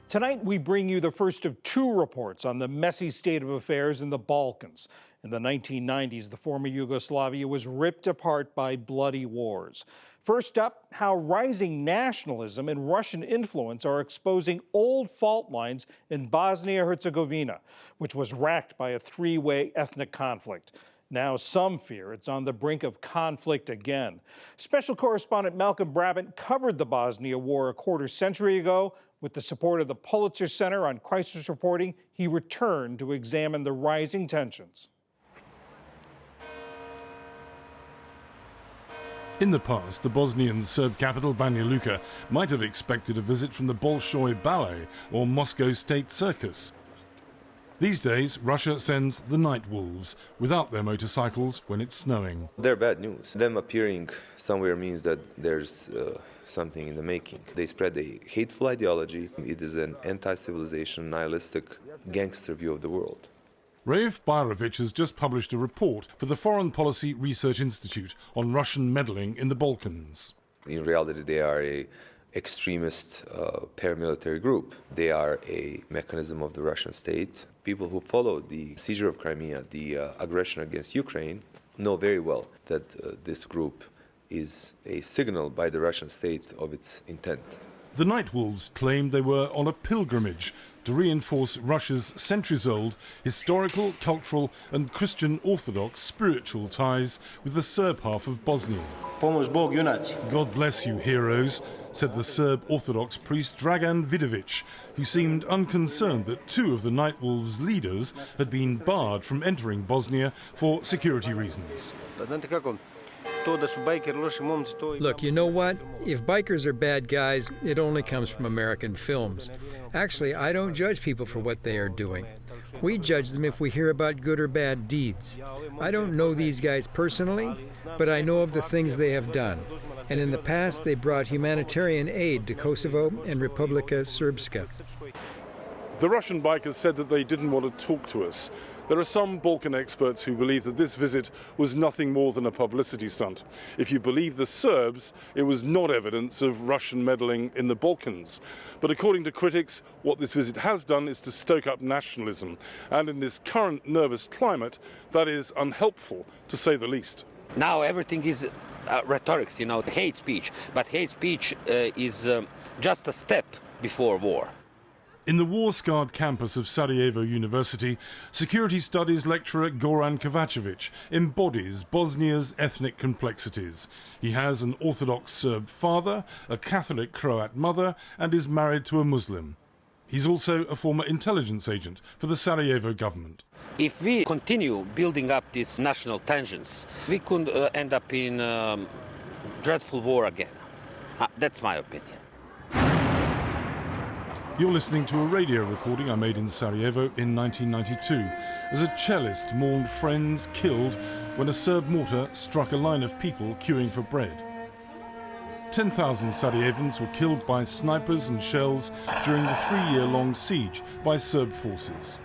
Tonight, we bring you the first of two reports on the messy state of affairs in the Balkans. In the 1990s, the former Yugoslavia was ripped apart by bloody wars. First up, how rising nationalism and Russian influence are exposing old fault lines in Bosnia-Herzegovina, which was racked by a three-way ethnic conflict. Now some fear it's on the brink of conflict again. Special correspondent Malcolm Brabant covered the Bosnia War a quarter century ago. With the support of the Pulitzer Center on Crisis Reporting, he returned to examine the rising tensions. In the past, the Bosnian Serb capital Banja Luka might have expected a visit from the Bolshoi Ballet or Moscow State Circus. These days, Russia sends the night wolves without their motorcycles when it's snowing. They're bad news. Them appearing somewhere means that there's something in the making. They spread a hateful ideology. It is an anti-civilization, nihilistic, gangster view of the world. Raif Bajrović has just published a report for the Foreign Policy Research Institute on Russian meddling in the Balkans. In reality, they are a extremist paramilitary group. They are a mechanism of the Russian state. People who followed the seizure of Crimea, the aggression against Ukraine, know very well that this group is a signal by the Russian state of its intent. The Night Wolves claimed they were on a pilgrimage to reinforce Russia's centuries-old historical, cultural and Christian Orthodox spiritual ties with the Serb half of Bosnia. God bless you, heroes, said the Serb Orthodox priest Dragan Vidovic, who seemed unconcerned that two of the Night Wolves' leaders had been barred from entering Bosnia for security reasons. Look, you know what? If bikers are bad guys, it only comes from American films. Actually, I don't judge people for what they are doing. We judge them if we hear about good or bad deeds. I don't know these guys personally, but I know of the things they have done. And in the past, they brought humanitarian aid to Kosovo and Republika Srpska. The Russian bikers said that they didn't want to talk to us. There are some Balkan experts who believe that this visit was nothing more than a publicity stunt. If you believe the Serbs, it was not evidence of Russian meddling in the Balkans. But according to critics, what this visit has done is to stoke up nationalism. And in this current nervous climate, that is unhelpful, to say the least. Now everything is rhetoric, hate speech. But hate speech is just a step before war. In the war-scarred campus of Sarajevo University, security studies lecturer Goran Kovacevic embodies Bosnia's ethnic complexities. He has an Orthodox Serb father, a Catholic Croat mother, and is married to a Muslim. He's also a former intelligence agent for the Sarajevo government. If we continue building up these national tensions, we could end up in dreadful war again. That's my opinion. You're listening to a radio recording I made in Sarajevo in 1992 as a cellist mourned friends killed when a Serb mortar struck a line of people queuing for bread. 10,000 Sarajevans were killed by snipers and shells during the 3-year-long siege by Serb forces.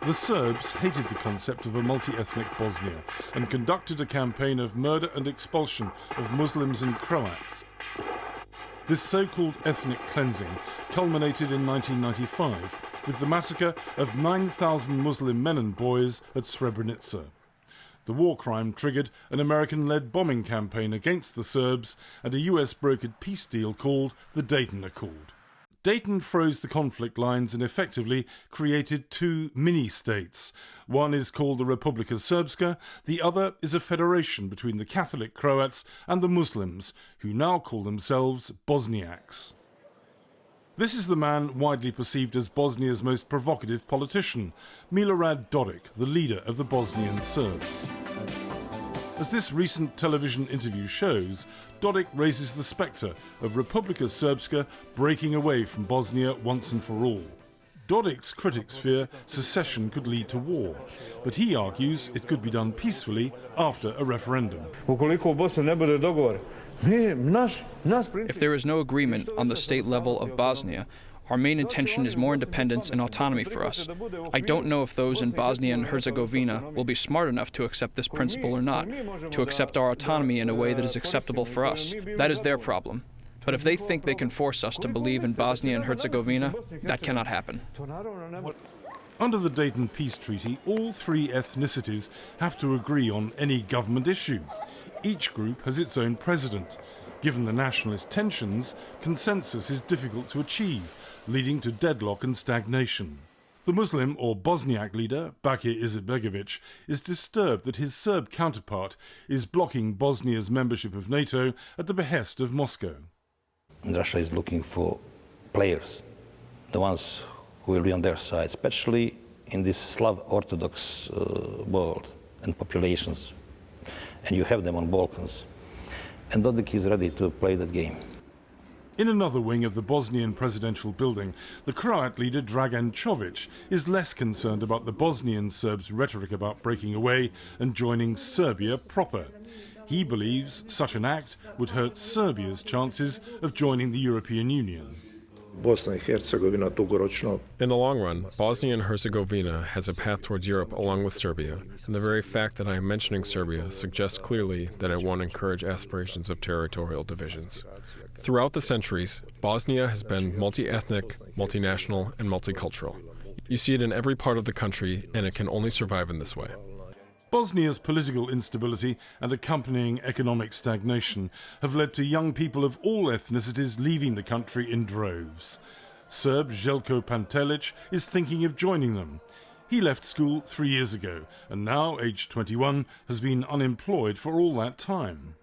The Serbs hated the concept of a multi-ethnic Bosnia and conducted a campaign of murder and expulsion of Muslims and Croats. This so-called ethnic cleansing culminated in 1995 with the massacre of 9,000 Muslim men and boys at Srebrenica. The war crime triggered an American-led bombing campaign against the Serbs and a US-brokered peace deal called the Dayton Accord. Dayton froze the conflict lines and effectively created two mini-states. One is called the Republika Srpska, the other is a federation between the Catholic Croats and the Muslims, who now call themselves Bosniaks. This is the man widely perceived as Bosnia's most provocative politician, Milorad Dodik, the leader of the Bosnian Serbs. As this recent television interview shows, Dodik raises the spectre of Republika Srpska breaking away from Bosnia once and for all. Dodik's critics fear secession could lead to war, but he argues it could be done peacefully after a referendum. If there is no agreement on the state level of Bosnia, our main intention is more independence and autonomy for us. I don't know if those in Bosnia and Herzegovina will be smart enough to accept this principle or not, to accept our autonomy in a way that is acceptable for us. That is their problem. But if they think they can force us to believe in Bosnia and Herzegovina, that cannot happen. Under the Dayton Peace Treaty, all three ethnicities have to agree on any government issue. Each group has its own president. Given the nationalist tensions, consensus is difficult to achieve, leading to deadlock and stagnation. The Muslim or Bosniak leader, Bakir Izetbegovic, is disturbed that his Serb counterpart is blocking Bosnia's membership of NATO at the behest of Moscow. Russia is looking for players, the ones who will be on their side, especially in this Slav Orthodox world and populations. And you have them on Balkans. And Dodik is ready to play that game. In another wing of the Bosnian presidential building, the Croat leader Dragan Čović is less concerned about the Bosnian Serbs' rhetoric about breaking away and joining Serbia proper. He believes such an act would hurt Serbia's chances of joining the European Union. In the long run, Bosnia and Herzegovina has a path towards Europe along with Serbia, and the very fact that I am mentioning Serbia suggests clearly that it won't encourage aspirations of territorial divisions. Throughout the centuries, Bosnia has been multi-ethnic, multinational, and multicultural. You see it in every part of the country, and it can only survive in this way. Bosnia's political instability and accompanying economic stagnation have led to young people of all ethnicities leaving the country in droves. Serb Željko Pantelić is thinking of joining them. He left school 3 years ago and now, aged 21, has been unemployed for all that time.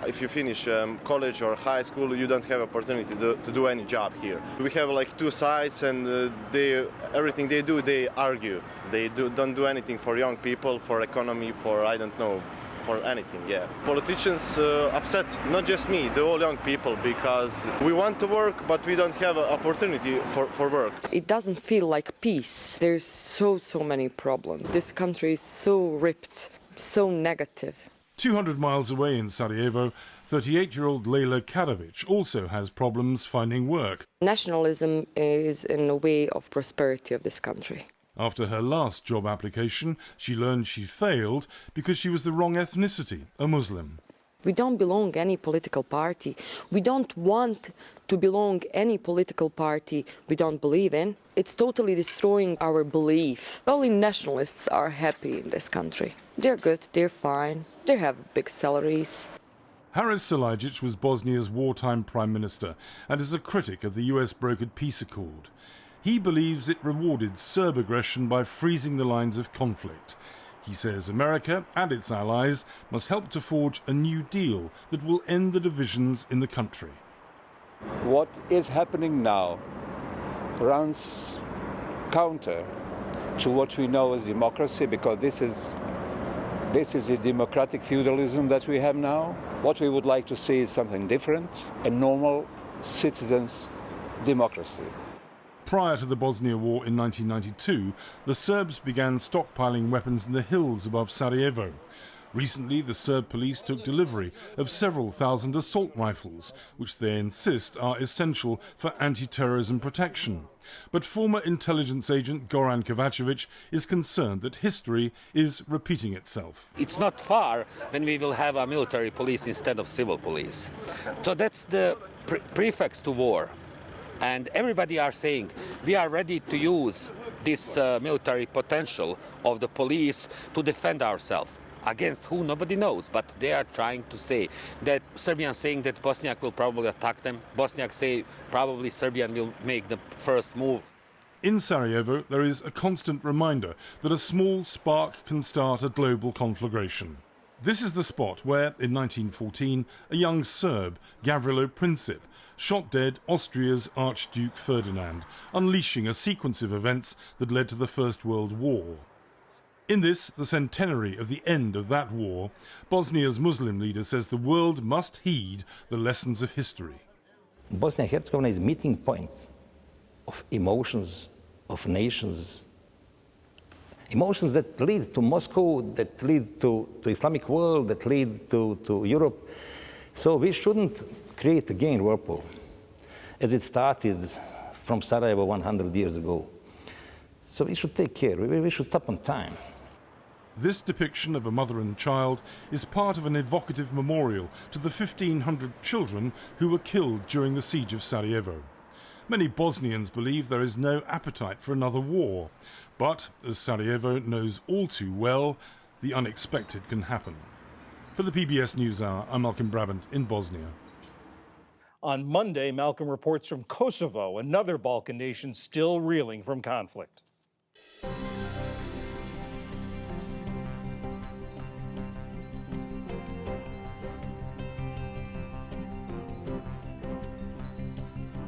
If you finish college or high school, you don't have opportunity to do any job here. We have like two sides, and everything they do, they argue. They don't do anything for young people, for economy, for I don't know, for anything. Yeah, politicians upset not just me, the all young people, because we want to work, but we don't have an opportunity for work. It doesn't feel like peace. There's so many problems. This country is so ripped, so negative. 200 miles away in Sarajevo, 38-year-old Lejla Karadžić also has problems finding work. Nationalism is in the way of prosperity of this country. After her last job application, she learned she failed because she was the wrong ethnicity, a Muslim. We don't belong to any political party. We don't want to belong to any political party we don't believe in. It's totally destroying our belief. Only nationalists are happy in this country. They're good, they're fine, they have big salaries. Haris Silajic was Bosnia's wartime prime minister and is a critic of the US-brokered peace accord. He believes it rewarded Serb aggression by freezing the lines of conflict. He says America and its allies must help to forge a new deal that will end the divisions in the country. What is happening now runs counter to what we know as democracy, because this is a democratic feudalism that we have now. What we would like to see is something different, a normal citizens' democracy. Prior to the Bosnia War in 1992, the Serbs began stockpiling weapons in the hills above Sarajevo. Recently, the Serb police took delivery of several thousand assault rifles, which they insist are essential for anti-terrorism protection. But former intelligence agent Goran Kovacevic is concerned that history is repeating itself. It's not far when we will have a military police instead of civil police. So that's the prefix to war. And everybody are saying we are ready to use this military potential of the police to defend ourselves. Against who, nobody knows, but they are trying to say that Serbians saying that Bosniak will probably attack them. Bosniaks say probably Serbian will make the first move. In Sarajevo, there is a constant reminder that a small spark can start a global conflagration. This is the spot where, in 1914, a young Serb, Gavrilo Princip, shot dead Austria's Archduke Ferdinand, unleashing a sequence of events that led to the First World War. In this, the centenary of the end of that war, Bosnia's Muslim leader says the world must heed the lessons of history. Bosnia and Herzegovina is a meeting point of emotions, of nations. Emotions that lead to Moscow, that lead to the Islamic world, that lead to Europe. So we shouldn't create again whirlpool, as it started from Sarajevo 100 years ago. So we should take care, we should stop on time. This depiction of a mother and child is part of an evocative memorial to the 1,500 children who were killed during the siege of Sarajevo. Many Bosnians believe there is no appetite for another war, but as Sarajevo knows all too well, the unexpected can happen. For the PBS NewsHour, I'm Malcolm Brabant in Bosnia. On Monday, Malcolm reports from Kosovo, another Balkan nation still reeling from conflict.